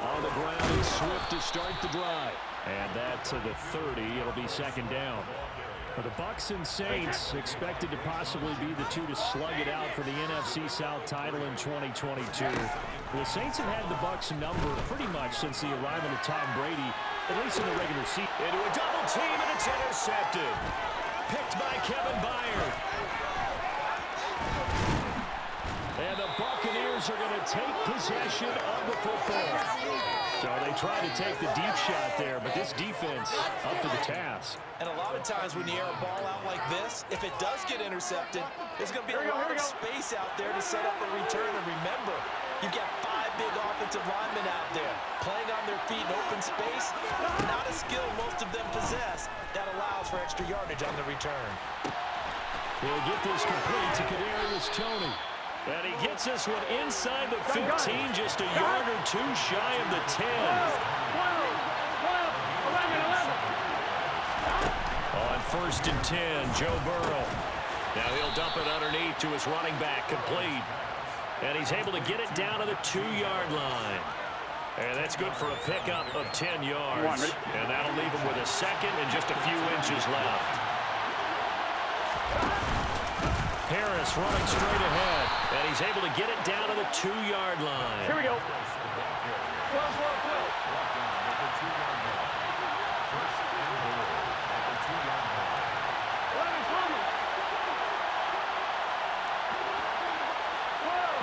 On the ground is Swift to start the drive. And that to the 30. It'll be second down. The Bucs and Saints expected to possibly be the two to slug it out for the NFC South title in 2022. The Saints have had the Bucs number pretty much since the arrival of Tom Brady, at least in the regular season. Into a double team, and it's intercepted. Picked by Kevin Byard. And the Buccaneers are going to take possession of the football. So they try to take the deep shot there, but this defense up to the task. And a lot of times when you air a ball out like this, if it does get intercepted, there's going to be a lot of space out there to set up a return. And remember, you've got 5 big offensive linemen out there playing on their feet in open space. Not a skill most of them possess. That allows for extra yardage on the return. We'll get this complete to Kadarius Toney. And he gets this one inside the 15, just a yard or two shy of the 10. On 1st and 10, Joe Burrow. Now he'll dump it underneath to his running back, complete. And he's able to get it down to the 2-yard line. And that's good for a pickup of 10 yards. And that'll leave him with a second and just a few inches left. Harris running straight ahead, and he's able to get it down to the 2-yard line. Here we go.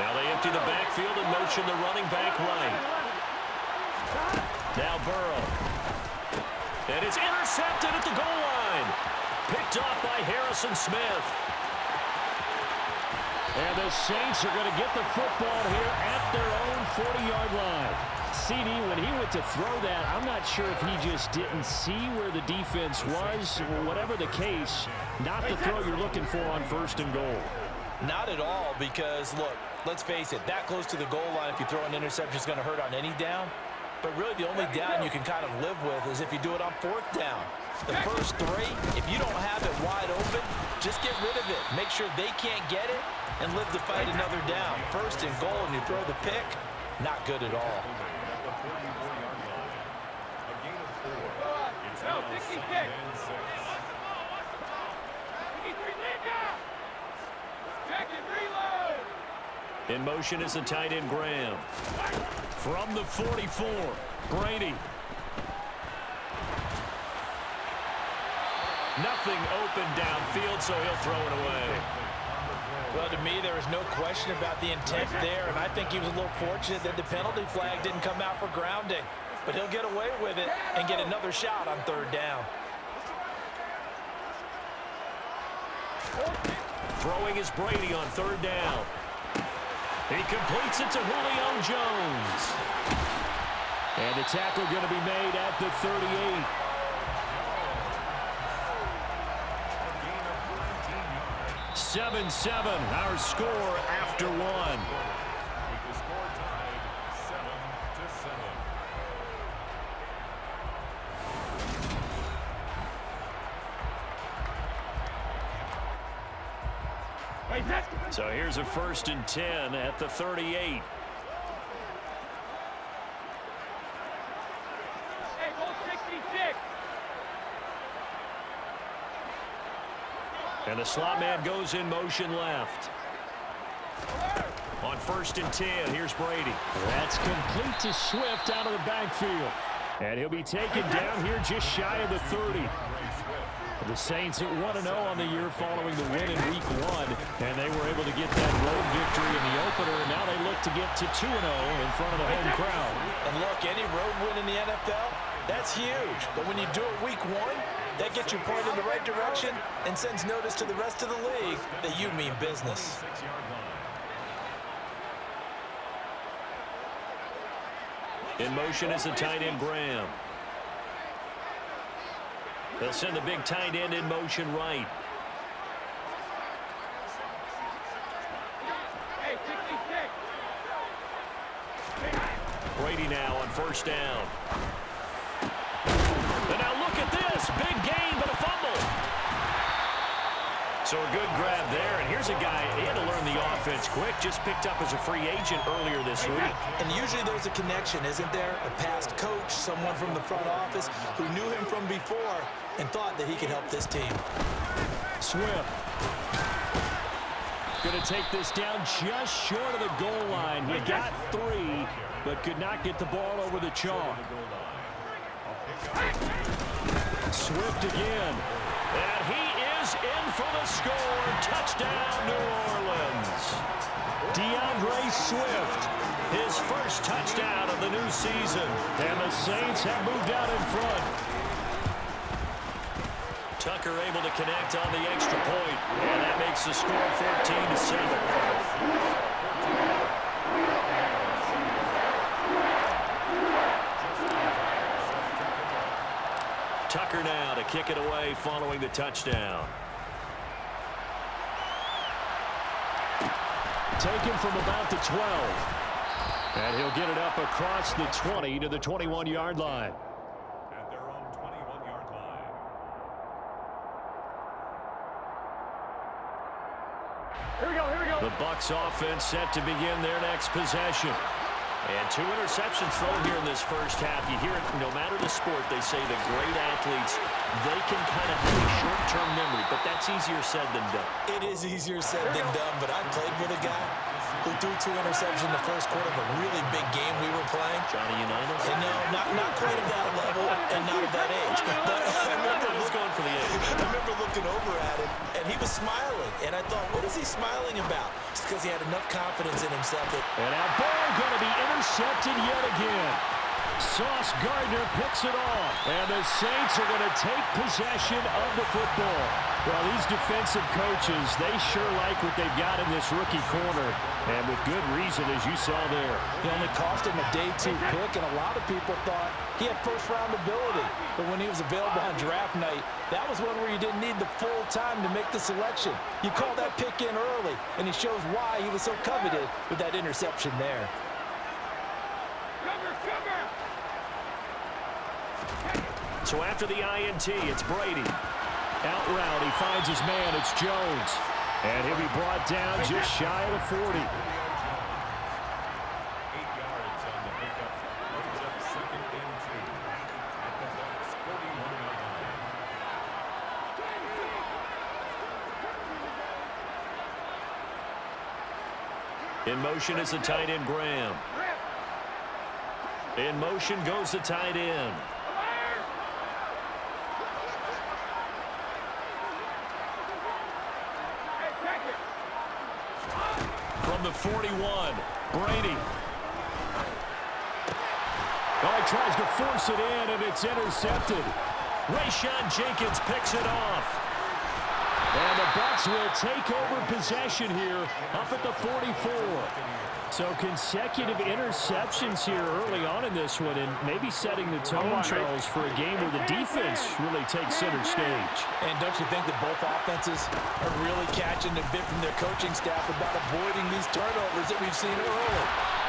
Now they empty the backfield and motion the running back right. Now Burrow. And it's intercepted at the goal line. Picked off by Harrison Smith. And the Saints are going to get the football here at their own 40-yard line. CD, when he went to throw that, I'm not sure if he just didn't see where the defense was. Whatever the case, not the throw you're looking for on 1st and goal. Not at all, because, look, let's face it, that close to the goal line, if you throw an interception, is going to hurt on any down. But really, the only down you can kind of live with is if you do it on 4th down. The first 3, if you don't have it wide open, just get rid of it. Make sure they can't get it and live to fight another down. 1st and goal, and you throw the pick, not good at all. In motion is the tight end Graham. From the 44, Brady. Nothing open downfield, so he'll throw it away. Well, to me, there was no question about the intent there, and I think he was a little fortunate that the penalty flag didn't come out for grounding. But he'll get away with it and get another shot on 3rd down. Throwing is Brady on 3rd down. He completes it to Julio Jones. And the tackle going to be made at the 38. Seven, our score after 1. So here's a 1st and 10 at the 38. And the slot man goes in motion left. On 1st and 10, here's Brady. That's complete to Swift out of the backfield. And he'll be taken down here just shy of the 30. The Saints at 1-0 on the year following the win in Week 1. And they were able to get that road victory in the opener. And now they look to get to 2-0 in front of the home crowd. And look, any road win in the NFL, that's huge. But when you do it Week 1, that gets you pointed in the right direction and sends notice to the rest of the league that you mean business. In motion is the tight end Graham. They'll send the big tight end in motion right. Brady now on first down. And now look at this. Big gain, but a fumble. So a good grab there. And here's a guy, he had to learn the offense quick. Just picked up as a free agent earlier this week. And usually there's a connection, isn't there? A past coach, someone from the front office who knew him from before and thought that he could help this team. Swift. Going to take this down just short of the goal line. He got 3, but could not get the ball over the chalk. Swift again. And he is in for the score. Touchdown, New Orleans. DeAndre Swift, his first touchdown of the new season. And the Saints have moved out in front. Tucker able to connect on the extra point. And that makes the score 14-7. Tucker now to kick it away following the touchdown. Taken from about the 12. And he'll get it up across the 20 to the 21-yard line. At their own 21-yard line. Here we go. The Bucs offense set to begin their next possession. And 2 interceptions thrown here in this first half. You hear it, no matter the sport, they say the great athletes, they can kind of have a short-term memory, but that's easier said than done. It is easier said than done, but I played with a guy who threw 2 interceptions in the first quarter of a really big game we were playing. Johnny Unitas? And no, not quite of that level and not of that age. But I remember going for the age. I remember looking over at him, and he was smiling. And I thought, what is he smiling about? It's because he had enough confidence in himself. And our ball going to be intercepted yet again. Sauce Gardner picks it off. And the Saints are going to take possession of the football. Well, these defensive coaches, they sure like what they've got in this rookie corner. And with good reason, as you saw there. He only cost him a day 2 pick, and a lot of people thought he had first-round ability. But when he was available on draft night, that was one where you didn't need the full time to make the selection. You call that pick in early, and he shows why he was so coveted with that interception there. So after the INT, it's Brady. Out route, he finds his man. It's Jones. And he'll be brought down just shy of the 40. 8 yards on the pickup. Brings up 2nd and 2. At the Bucs 41-yard line. In motion is the tight end, Graham. In motion goes the tight end. From the 41, Brady. Oh, he tries to force it in, and it's intercepted. Rayshon Jenkins picks it off. And the Bucs will take over possession here up at the 44. So consecutive interceptions here early on in this one, and maybe setting the tone, Charles, for a game where the defense really takes center stage. And don't you think that both offenses are really catching a bit from their coaching staff about avoiding these turnovers that we've seen early?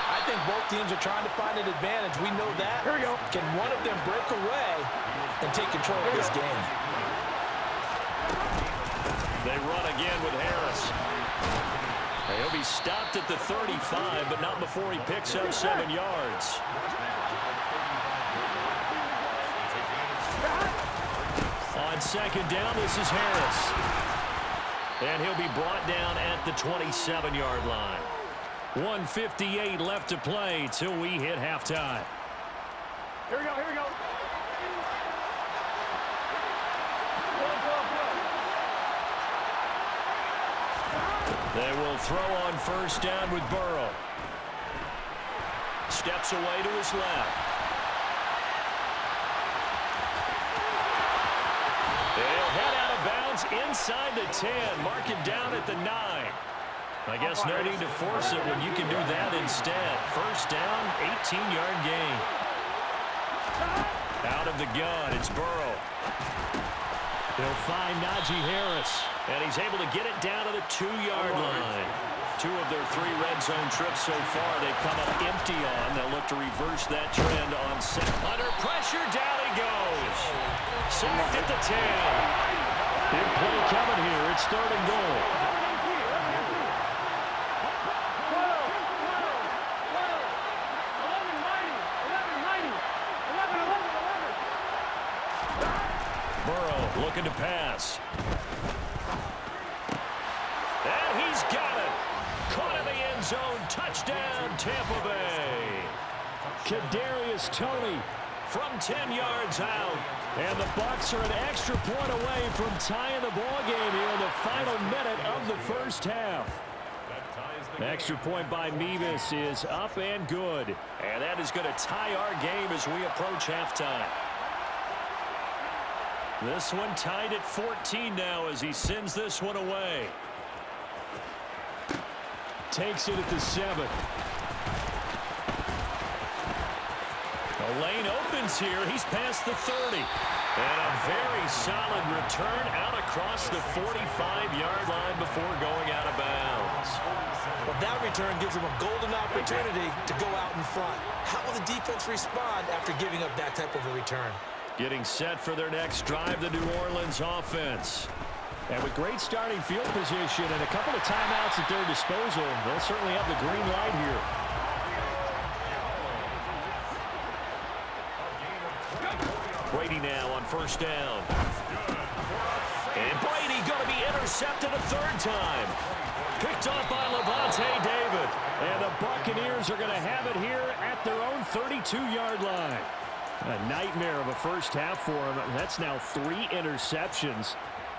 I think both teams are trying to find an advantage. We know that. Here we go. Can one of them break away and take control of this game? They run again with Harris. He'll be stopped at the 35, but not before he picks up 7 yards. On 2nd down, this is Harris. And he'll be brought down at the 27-yard line. 1:58 left to play till we hit halftime. Here we go, here we go. They will throw on first down with Burrow. Steps away to his left. They'll head out of bounds inside the 10. Mark it down at the 9. I guess no need to force it when you can do that instead. First down, 18-yard gain. Out of the gun, it's Burrow. He'll find Najee Harris. And he's able to get it down to the 2-yard line. 2 of their 3 red zone trips so far, they've come up empty on. They'll look to reverse that trend on set. Under pressure, down he goes. Sacked at the 10. Big play coming here. It's 3rd and goal. Burrow looking to pass. And he's got it. Caught in the end zone. Touchdown, Tampa Bay. Kadarius Toney from 10 yards out. And the Bucs are an extra point away from tying the ball game here in the final minute of the first half. Extra point by Mevis is up and good. And that is going to tie our game as we approach halftime. This one tied at 14 now as he sends this one away. Takes it at the 7. The lane opens here. He's past the 30. And a very solid return out across the 45-yard line before going out of bounds. Well, that return gives him a golden opportunity to go out in front. How will the defense respond after giving up that type of a return? Getting set for their next drive, the New Orleans offense. And with great starting field position and a couple of timeouts at their disposal, they'll certainly have the green light here. Brady now on 1st down. And Brady going to be intercepted a 3rd time. Picked off by Levante David. And the Buccaneers are going to have it here at their own 32-yard line. A nightmare of a first half for him. That's now 3 interceptions.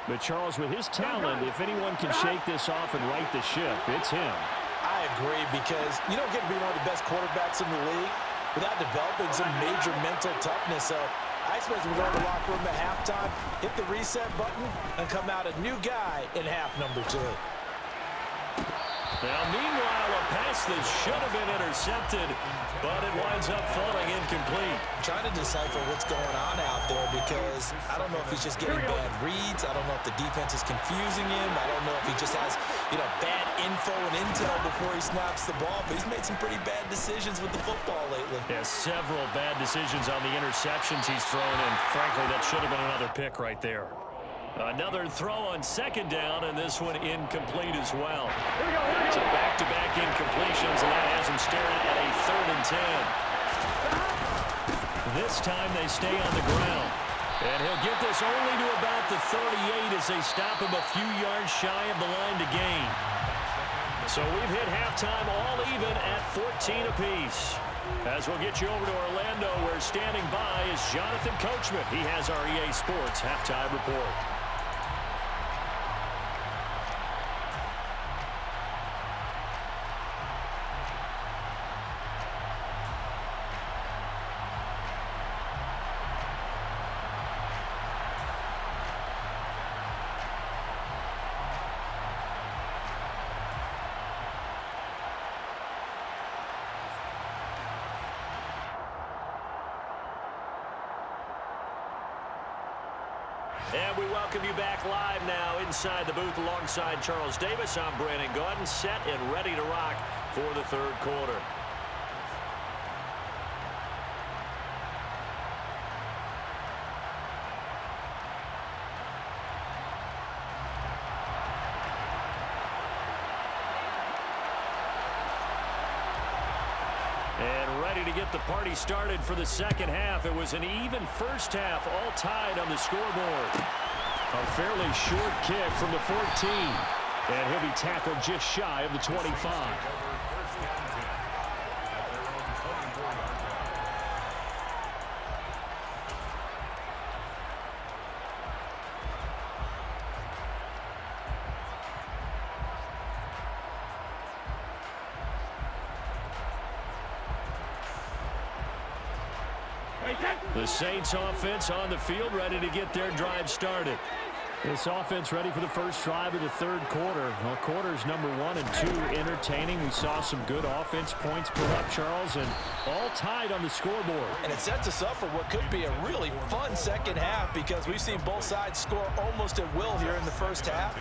But Charles, with his talent, if anyone can shake this off and right the ship, it's him. I agree, because you don't get to be one of the best quarterbacks in the league without developing some major mental toughness. So I expect him to go to the locker room at halftime, hit the reset button, and come out a new guy in half number 2. Now, meanwhile, a pass that should have been intercepted, but it winds up falling incomplete. I'm trying to decipher what's going on out there, because I don't know if he's just getting bad reads. I don't know if the defense is confusing him. I don't know if he just has, bad info and intel before he snaps the ball. But he's made some pretty bad decisions with the football lately. Yeah, several bad decisions on the interceptions he's thrown, and frankly, that should have been another pick right there. Another throw on 2nd down, and this one incomplete as well. So back-to-back incompletions, and that has him staring at a 3rd and 10. This time they stay on the ground. And he'll get this only to about the 38 as they stop him a few yards shy of the line to gain. So we've hit halftime all even at 14 apiece. As we'll get you over to Orlando, where standing by is Jonathan Coachman. He has our EA Sports halftime report. And we welcome you back live now inside the booth alongside Charles Davis. I'm Brandon Gaudin, set and ready to rock for the 3rd quarter. And ready to get the party started for the 2nd half. It was an even first half, all tied on the scoreboard. A fairly short kick from the 14. And he'll be tackled just shy of the 25. The Saints offense on the field, ready to get their drive started. This offense ready for the first drive of the third quarter. Well, quarters number 1 and 2 entertaining. We saw some good offense points put up, Charles, and all tied on the scoreboard. And it sets us up for what could be a really fun second half because we've seen both sides score almost at will here in the first half.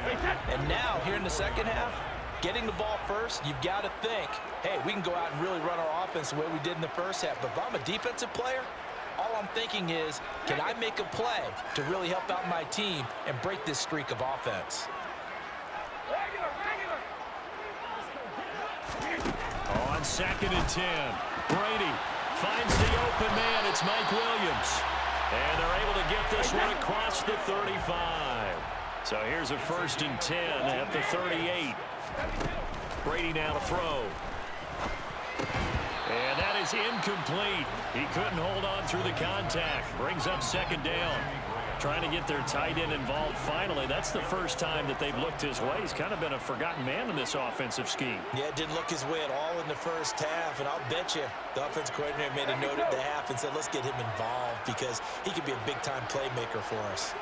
And now, here in the second half, getting the ball first, you've got to think, hey, we can go out and really run our offense the way we did in the first half. But if I'm a defensive player, all I'm thinking is, can I make a play to really help out my team and break this streak of offense? On 2nd and 10, Brady finds the open man. It's Mike Williams. And they're able to get this one across the 35. So here's a 1st and 10 at the 38. Brady now to throw. And that is incomplete. He couldn't hold on through the contact. Brings up 2nd down. Trying to get their tight end involved finally. That's the first time that they've looked his way. He's kind of been a forgotten man in this offensive scheme. Yeah, it didn't look his way at all in the first half. And I'll bet you the offensive coordinator made a note at the half and said, let's get him involved because he could be a big-time playmaker for us.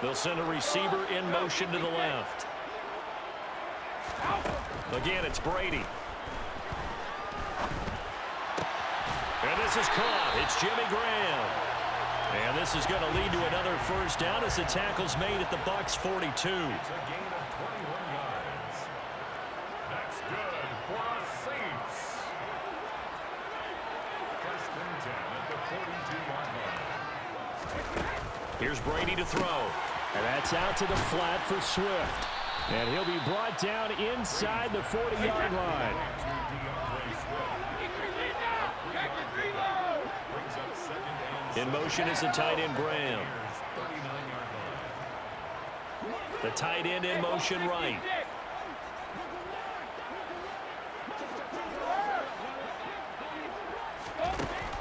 They'll send a receiver in motion to the left. Again, it's Brady. And this is caught. It's Jimmy Graham. And this is going to lead to another first down as the tackle's made at the Bucs 42. It's a gain of 21 yards. That's good for our Saints. 1st and 10 at the 42-yard line. Here's Brady to throw. And that's out to the flat for Swift. And he'll be brought down inside the 40-yard line. In motion is the tight end, Graham. The tight end in motion right.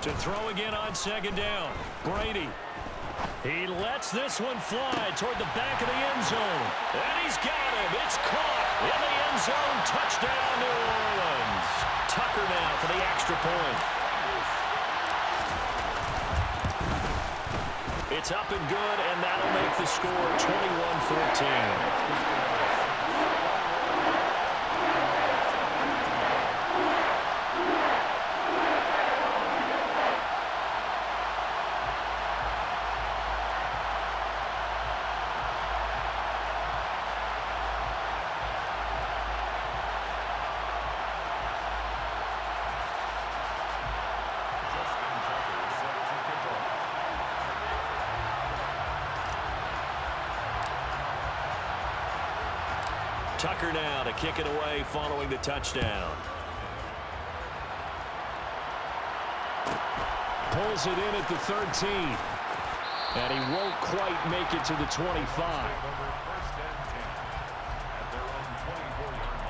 To throw again on 2nd down. Brady. He lets this one fly toward the back of the end zone. And he's got him. It's caught in the end zone. Touchdown, New Orleans. Tucker now for the extra point. It's up and good, and that'll make the score 21-14. Tucker now to kick it away following the touchdown. Pulls it in at the 13. And he won't quite make it to the 25. 1st and 10 at their own 24-yard line.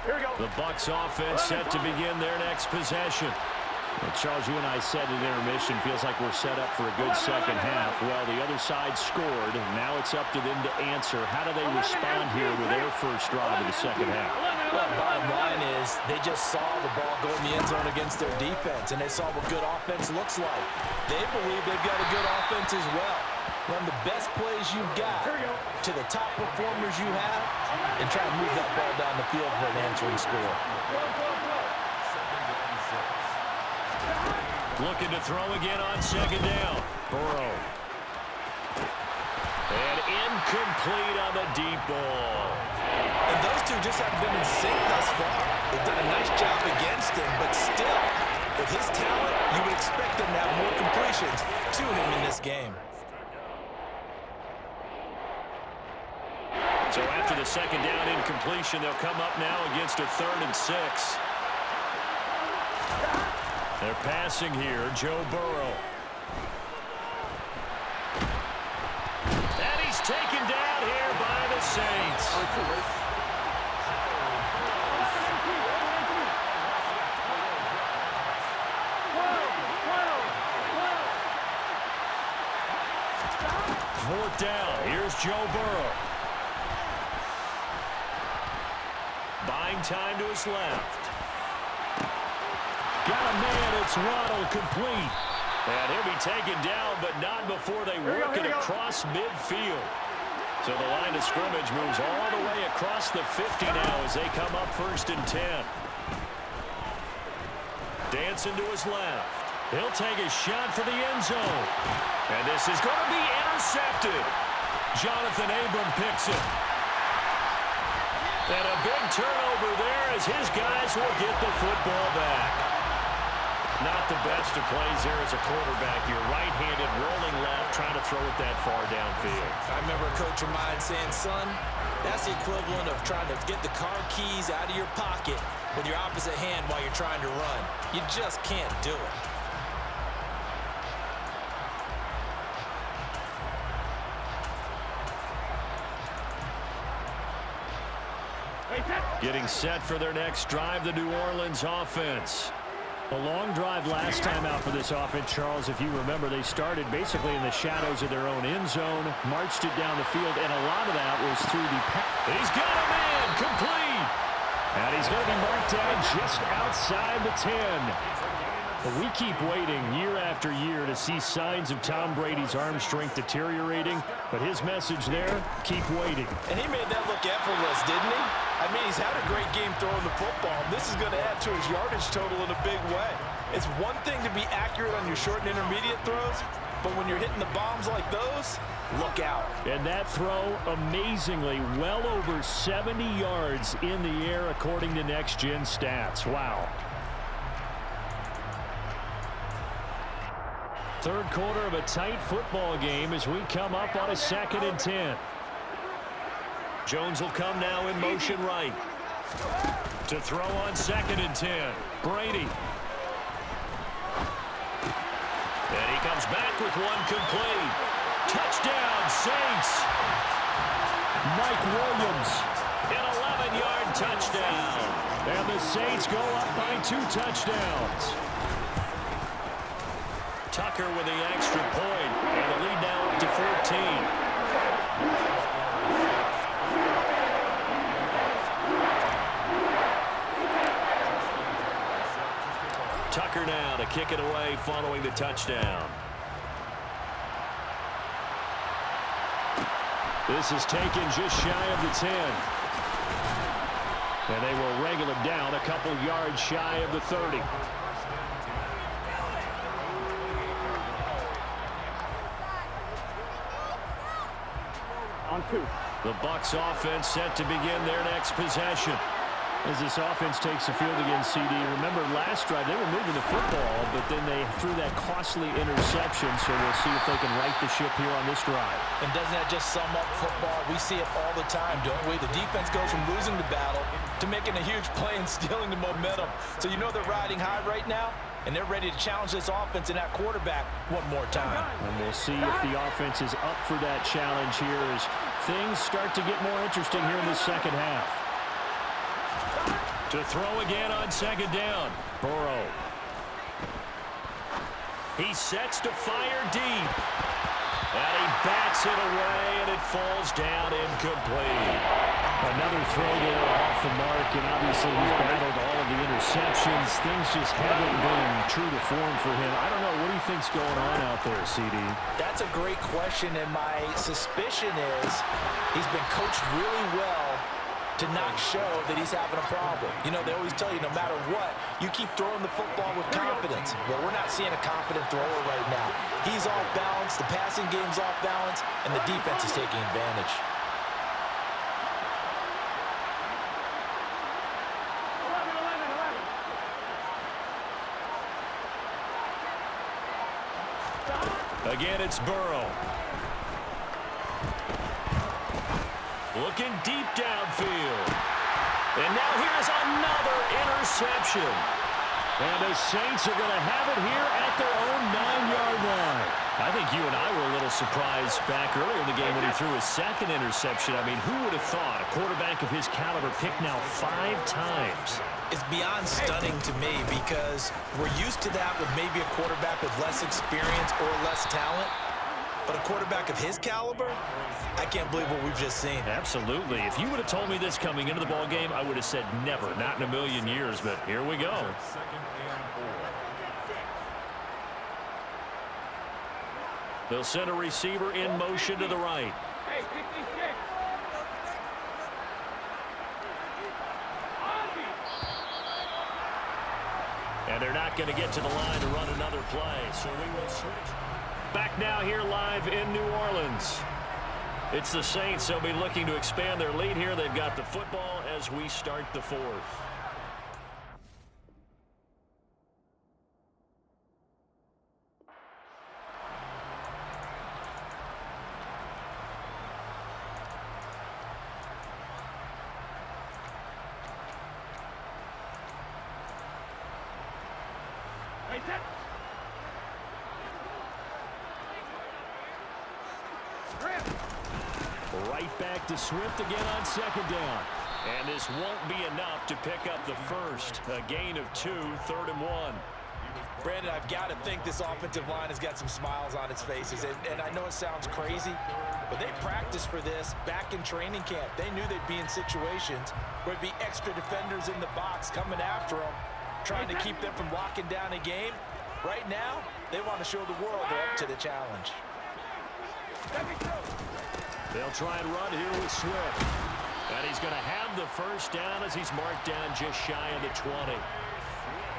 Here we go. The Bucs offense set to begin their next possession. Well, Charles, you and I said in intermission, feels like we're set up for a good second half. Well, the other side scored. Now it's up to them to answer. How do they respond here with their first drive of the second half? Well, bottom line is they just saw the ball go in the end zone against their defense, and they saw what good offense looks like. They believe they've got a good offense as well. Run the best plays you've got to the top performers you have and try to move that ball down the field for an answering score. Looking to throw again on 2nd down. Burrow. And incomplete on the deep ball. And those two just haven't been in sync thus far. They've done a nice job against him, but still, with his talent, you would expect them to have more completions to him in this game. So after the 2nd down incompletion, they'll come up now against a 3rd and 6. They're passing here, Joe Burrow. And he's taken down here by the Saints. Fourth down, here's Joe Burrow. Playing time to his left. Got a man. It's Waddle complete. And he'll be taken down, but not before they work it across midfield. So the line of scrimmage moves all the way across the 50 now as they come up 1st and 10. Dancing to his left. He'll take a shot for the end zone. And this is going to be intercepted. Jonathan Abram picks it. And a big turnover there as his guys will get the football back. Not the best of plays there as a quarterback. You're right-handed, rolling left, trying to throw it that far downfield. I remember a coach of mine saying, son, that's the equivalent of trying to get the car keys out of your pocket with your opposite hand while you're trying to run. You just can't do it. Getting set for their next drive, the New Orleans offense. A long drive last time out for this offense, Charles. If you remember, they started basically in the shadows of their own end zone, marched it down the field, and a lot of that was through the pass. He's got a man, complete. And he's going to be marked down just outside the 10. But we keep waiting year after year to see signs of Tom Brady's arm strength deteriorating. But his message there, keep waiting. And he made that look effortless, didn't he? I mean, he's had a great game throwing the football. This is going to add to his yardage total in a big way. It's one thing to be accurate on your short and intermediate throws, but when you're hitting the bombs like those, look out. And that throw, amazingly, well over 70 yards in the air according to Next Gen Stats. Wow. Third quarter of a tight football game as we come up on a 2nd and 10. Jones will come now in motion right. To throw on 2nd and 10. Brady. And he comes back with one complete. Touchdown, Saints. Mike Williams, an 11-yard touchdown. And the Saints go up by 2 touchdowns. Tucker with the extra point, and the lead now up to 14. Tucker now to kick it away following the touchdown. This is taken just shy of the 10. And they will wrangle him down a couple yards shy of the 30. The Bucs offense set to begin their next possession. As this offense takes the field against CD. Remember last drive they were moving the football, but then they threw that costly interception, so we'll see if they can right the ship here on this drive. And doesn't that just sum up football? We see it all the time, don't we? The defense goes from losing the battle to making a huge play and stealing the momentum. So you know they're riding high right now, and they're ready to challenge this offense and that quarterback one more time. And we'll see if the offense is up for that challenge here as things start to get more interesting here in the second half. To throw again on 2nd down. Burrow. He sets to fire deep. And he bats it away, and it falls down incomplete. Another throw there off the mark, and obviously he's battled all of the interceptions. Things just haven't been true to form for him. I don't know. What do you think's going on out there, CD? That's a great question, and my suspicion is he's been coached really well to not show that he's having a problem. You know, they always tell you no matter what, you keep throwing the football with confidence. Well, we're not seeing a confident thrower right now. He's off balance, the passing game's off balance, and the defense is taking advantage. Again, it's Burrow. Looking deep downfield. And now here's another interception. And the Saints are going to have it here at their own 9-yard line. I think you and I were a little surprised back earlier in the game when he threw his 2nd interception. I mean, who would have thought a quarterback of his caliber picked now 5 times? It's beyond stunning to me because we're used to that with maybe a quarterback with less experience or less talent. But a quarterback of his caliber, I can't believe what we've just seen. Absolutely. If you would have told me this coming into the ball game, I would have said never, not in a million years, but here we go. They'll send a receiver in motion to the right. And they're not going to get to the line to run another play, so we will switch. Back now here live in New Orleans. It's the Saints. They'll be looking to expand their lead here. They've got the football as we start the fourth. Right back to Swift again on second down. And this won't be enough to pick up the first. A gain of 2, 3rd and 1. Brandon, I've got to think this offensive line has got some smiles on its faces. And I know it sounds crazy, but they practiced for this back in training camp. They knew they'd be in situations where it'd be extra defenders in the box coming after them, trying to keep them from locking down a game. Right now, they want to show the world they're up to the challenge. They'll try and run here with Swift. And he's going to have the first down as he's marked down just shy of the 20.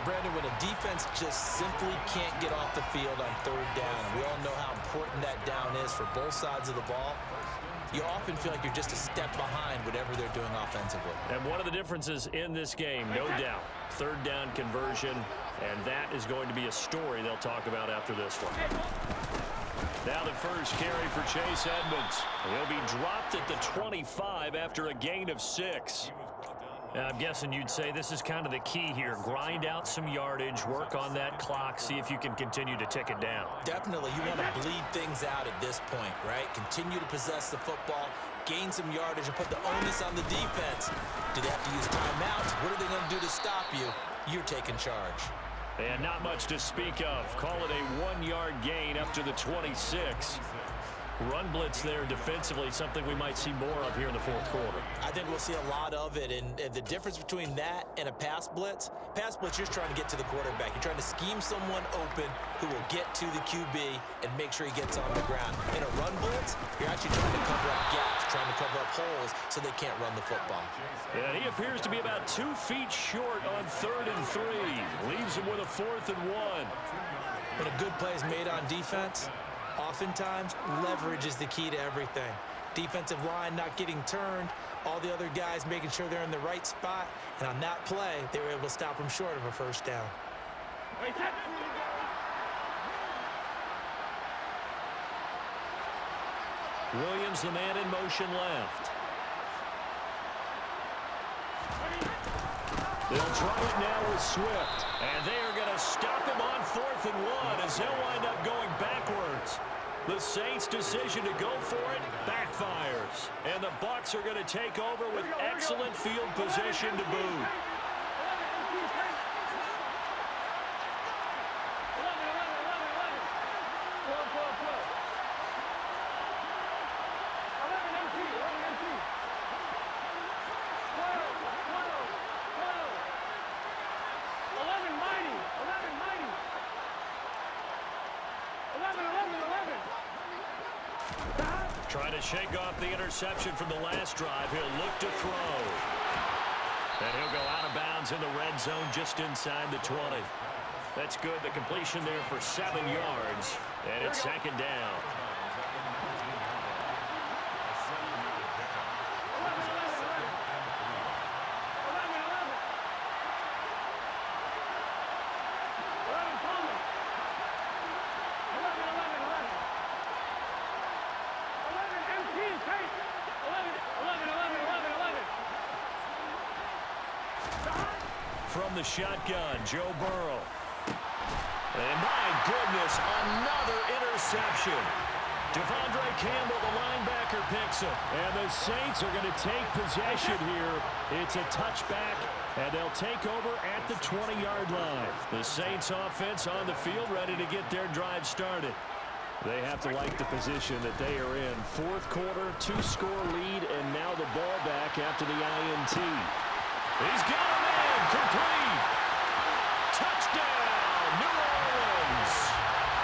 Brandon, when a defense just simply can't get off the field on 3rd down, and we all know how important that down is for both sides of the ball, you often feel like you're just a step behind whatever they're doing offensively. And one of the differences in this game, no doubt, 3rd down conversion, and that is going to be a story they'll talk about after this one. Now the first carry for Chase Edmonds. He'll be dropped at the 25 after a gain of 6. I'm guessing you'd say this is kind of the key here. Grind out some yardage, work on that clock, see if you can continue to tick it down. Definitely. You want to bleed things out at this point, right? Continue to possess the football, gain some yardage, and put the onus on the defense. Do they have to use timeouts? What are they going to do to stop you? You're taking charge. And not much to speak of. Call it a 1-yard gain up to the 26. Run blitz there defensively, something we might see more of here in the 4th quarter. I think we'll see a lot of it, and the difference between that and a pass blitz, you're just trying to get to the quarterback. You're trying to scheme someone open who will get to the QB and make sure he gets on the ground. In a run blitz, you're actually trying to cover up gaps, trying to cover up holes so they can't run the football. And he appears to be about 2 feet short on 3rd and 3. Leaves him with a 4th and 1. When a good play is made on defense, oftentimes, leverage is the key to everything. Defensive line not getting turned, all the other guys making sure they're in the right spot, and on that play, they were able to stop them short of a first down. Williams, the man in motion left. They'll try it now with Swift, and they are going to stop him on 4th and 1 as they'll wind up going backwards. The Saints' decision to go for it backfires, and the Bucs are going to take over with excellent field position to boot. Trying to shake off the interception from the last drive. He'll look to throw. And he'll go out of bounds in the red zone just inside the 20. That's good. The completion there for 7 yards. And it's 2nd down. From the shotgun, Joe Burrow. And my goodness, another interception. Devondre Campbell, the linebacker, picks it. And the Saints are going to take possession here. It's a touchback, and they'll take over at the 20-yard line. The Saints offense on the field ready to get their drive started. They have to like the position that they are in. Fourth quarter, 2-score lead, and now the ball back after the INT. He's got him in, complete.